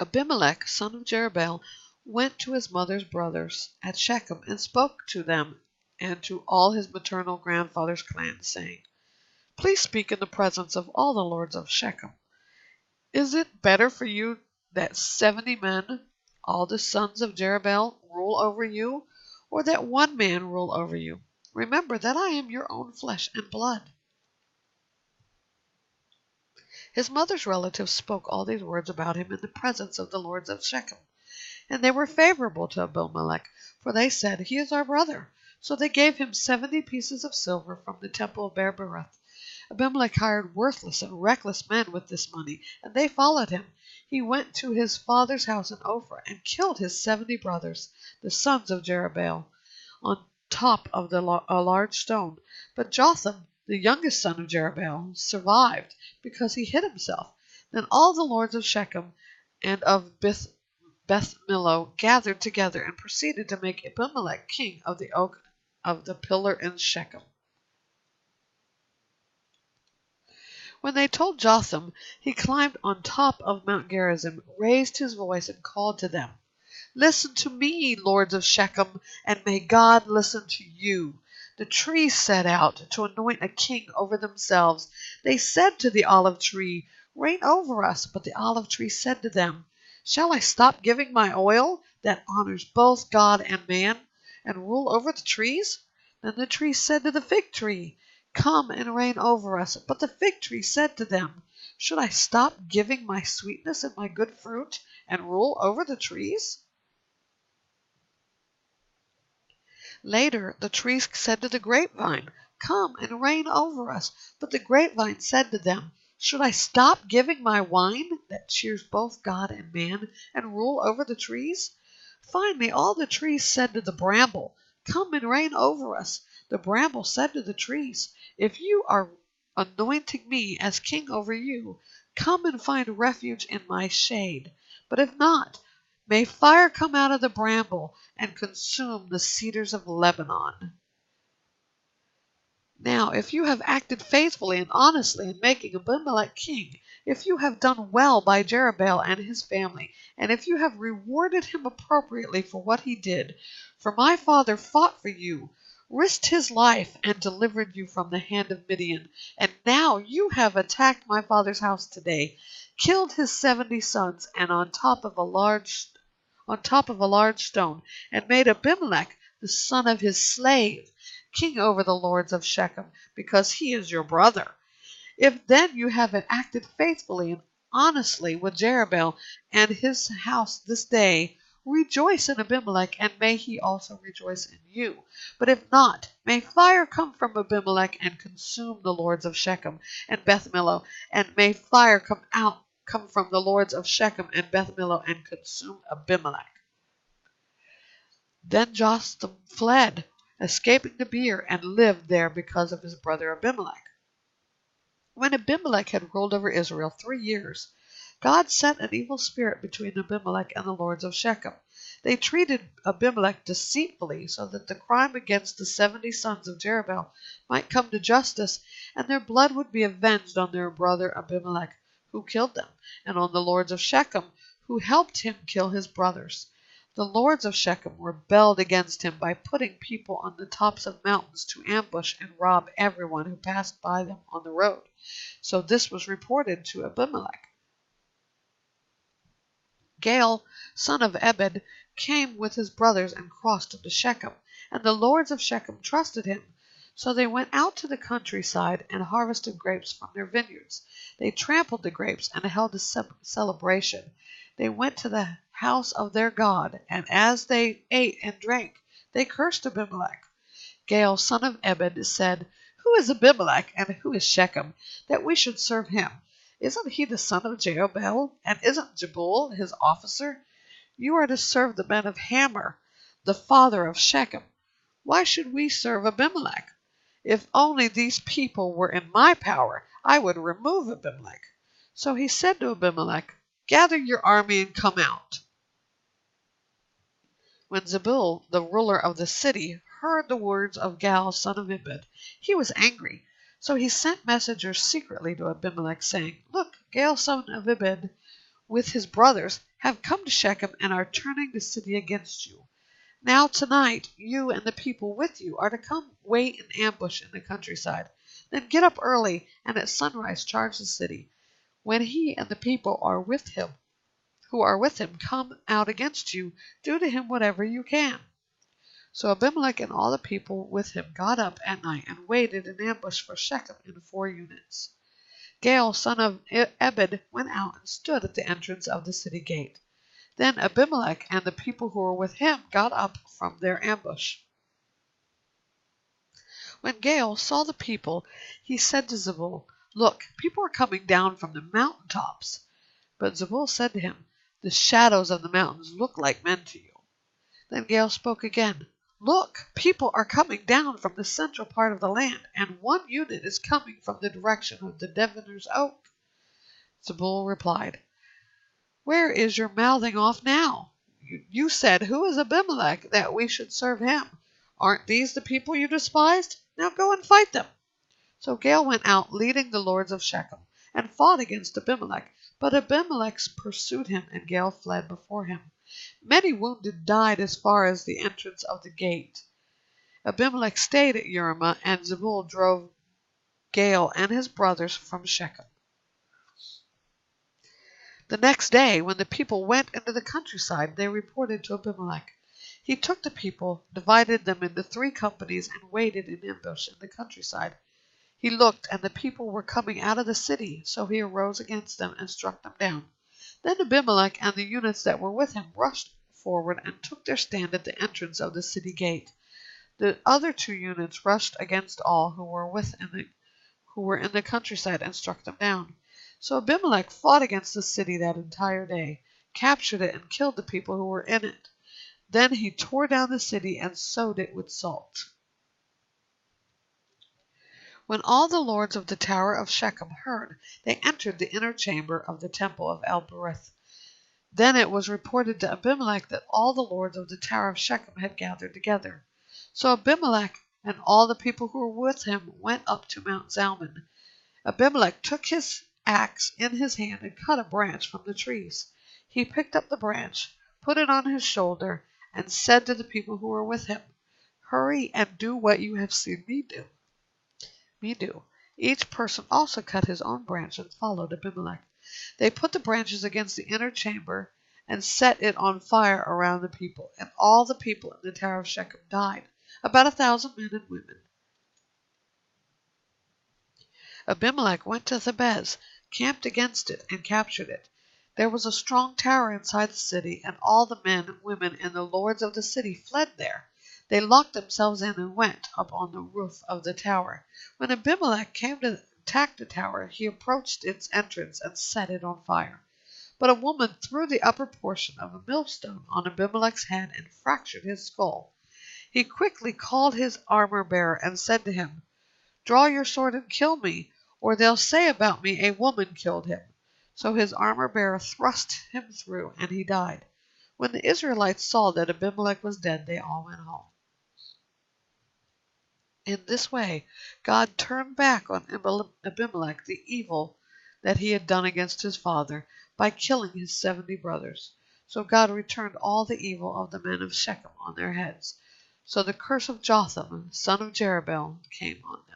Abimelech, son of Jerubbaal, went to his mother's brothers at Shechem and spoke to them and to all his maternal grandfather's clan, saying, "Please speak in the presence of all the lords of Shechem. Is it better for you that 70 men, all the sons of Jerubbaal, rule over you, or that one man rule over you? Remember that I am your own flesh and blood." His mother's relatives spoke all these words about him in the presence of the lords of Shechem, and they were favorable to Abimelech, for they said, "He is our brother." So they gave him 70 pieces of silver from the temple of Beer-berith. Abimelech hired worthless and reckless men with this money, and they followed him. He went to his father's house in Ophrah and killed his 70 brothers, the sons of Jerubbaal, on top of a large stone. But Jotham, the youngest son of Jerubbaal, survived because he hid himself. Then all the lords of Shechem and of Beth Millo gathered together and proceeded to make Abimelech king of the oak of the pillar in Shechem. When they told Jotham, he climbed on top of Mount Gerizim, raised his voice, and called to them, "Listen to me, lords of Shechem, and may God listen to you." The trees set out to anoint a king over themselves. They said to the olive tree, "Reign over us." But the olive tree said to them, "Shall I stop giving my oil that honors both God and man, and rule over the trees?" Then the tree said to the fig tree, "Come and reign over us." But the fig tree said to them, "Should I stop giving my sweetness and my good fruit and rule over the trees?" Later, the trees said to the grapevine, "Come and reign over us." But the grapevine said to them, "Should I stop giving my wine that cheers both God and man and rule over the trees?" Finally, all the trees said to the bramble, "Come and reign over us." The bramble said to the trees, "If you are anointing me as king over you, come and find refuge in my shade. But if not, may fire come out of the bramble and consume the cedars of Lebanon." Now, if you have acted faithfully and honestly in making Abimelech king, if you have done well by Jerubbaal and his family, and if you have rewarded him appropriately for what he did, for my father fought for you, risked his life, and delivered you from the hand of Midian, and now you have attacked my father's house today, killed his 70 sons, and on top of a large stone, and made Abimelech, the son of his slave, king over the lords of Shechem, because he is your brother. If then you have acted faithfully and honestly with Jerubbaal and his house this day, rejoice in Abimelech, and may he also rejoice in you. But if not, may fire come from Abimelech and consume the lords of Shechem and Beth Millo, and may fire come from the lords of Shechem and Beth Millo and consume Abimelech. Then Jotham fled, escaping to Beer, and lived there because of his brother Abimelech. When Abimelech had ruled over Israel 3 years, God sent an evil spirit between Abimelech and the lords of Shechem. They treated Abimelech deceitfully, so that the crime against the 70 sons of Jerubbaal might come to justice, and their blood would be avenged on their brother Abimelech, who killed them, and on the lords of Shechem, who helped him kill his brothers. The lords of Shechem rebelled against him by putting people on the tops of mountains to ambush and rob everyone who passed by them on the road. So this was reported to Abimelech. Gaal, son of Ebed, came with his brothers and crossed into Shechem, and the lords of Shechem trusted him. So they went out to the countryside and harvested grapes from their vineyards. They trampled the grapes and held a celebration. They went to the house of their God, and as they ate and drank, they cursed Abimelech. Gaal, son of Ebed, said, "Who is Abimelech, and who is Shechem, that we should serve him? Isn't he the son of Jerubbaal, and isn't Jebul his officer? You are to serve the men of Hamor, the father of Shechem. Why should we serve Abimelech? If only these people were in my power, I would remove Abimelech." So he said to Abimelech, "Gather your army and come out." When Zebul, the ruler of the city, heard the words of Gaal, son of Ebed, he was angry. So he sent messengers secretly to Abimelech, saying, "Look, Gaal, son of Ebed, with his brothers, have come to Shechem and are turning the city against you. Now tonight you and the people with you are to come wait in ambush in the countryside. Then get up early and at sunrise charge the city. When he and the people who are with him come out against you, do to him whatever you can. So Abimelech and all the people with him got up at night and waited in ambush for Shechem in 4 units. Gaal, son of Ebed, went out and stood at the entrance of the city gate. Then Abimelech and the people who were with him got up from their ambush. When Gaal saw the people, he said to Zebul, "Look, people are coming down from the mountain tops." But Zebul said to him, "The shadows of the mountains look like men to you." Then Gaal spoke again, "Look, people are coming down from the central part of the land, and 1 unit is coming from the direction of the Diviner's Oak." Zebul replied, "Where is your mouthing off now? You said, 'Who is Abimelech, that we should serve him?' Aren't these the people you despised? Now go and fight them." So Gaal went out, leading the lords of Shechem, and fought against Abimelech. But Abimelech pursued him, and Gaal fled before him. Many wounded died as far as the entrance of the gate. Abimelech stayed at Urimah, and Zebul drove Gaal and his brothers from Shechem. The next day, when the people went into the countryside, they reported to Abimelech. He took the people, divided them into 3 companies, and waited in ambush in the countryside. He looked, and the people were coming out of the city, so he arose against them and struck them down. Then Abimelech and the units that were with him rushed forward and took their stand at the entrance of the city gate. The other 2 units rushed against all who were in the countryside and struck them down. So Abimelech fought against the city that entire day, captured it, and killed the people who were in it. Then he tore down the city and sowed it with salt. When all the lords of the tower of Shechem heard, they entered the inner chamber of the temple of El-Berith. Then it was reported to Abimelech that all the lords of the tower of Shechem had gathered together. So Abimelech and all the people who were with him went up to Mount Zalmon. Abimelech took his axe in his hand and cut a branch from the trees. He picked up the branch, put it on his shoulder, and said to the people who were with him, "Hurry and do what you have seen me do." Each person also cut his own branch and followed Abimelech. They put the branches against the inner chamber and set it on fire around the people, and all the people in the tower of Shechem died, about 1,000 men and women. Abimelech went to Thebez, camped against it, and captured it. There was a strong tower inside the city, and all the men, women, and the lords of the city fled there. They locked themselves in and went up on the roof of the tower. When Abimelech came to attack the tower, he approached its entrance and set it on fire. But a woman threw the upper portion of a millstone on Abimelech's head and fractured his skull. He quickly called his armor-bearer and said to him, "Draw your sword and kill me, or they'll say about me, 'A woman killed him.'" So his armor-bearer thrust him through, and he died. When the Israelites saw that Abimelech was dead, they all went home. In this way, God turned back on Abimelech the evil that he had done against his father by killing his 70 brothers. So God returned all the evil of the men of Shechem on their heads. So the curse of Jotham, son of Jerubbaal, came on them.